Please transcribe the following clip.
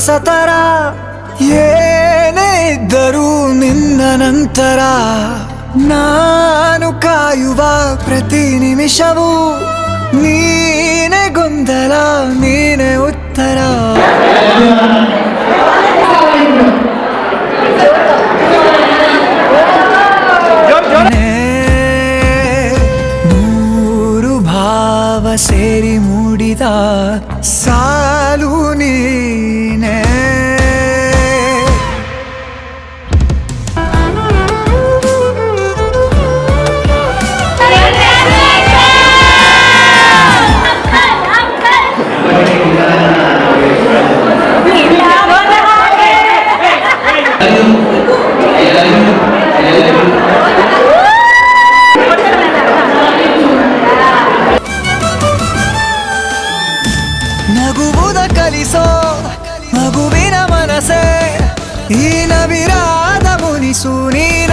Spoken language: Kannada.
ಹೊಸತರ ಏನೇ ಇದ್ದರೂ ನಿನ್ನ ನಂತರ ನಾನು ಕಾಯುವ ಪ್ರತಿ ನಿಮಿಷವೂ ನೀನೇ ಗೊಂದಲ ನೀನೇ ಉತ್ತರ. ನೂರು ಭಾವ ಸೇರಿ ಮೂಡಿದ ಸಾಲು ನೀನೇ. ನಗುವುದ ಕಲಿಸೋ ಮಗುವಿನ ಮನಸೆ ಈ ನವಿರಾದ ಮುನಿಸು ನೀನ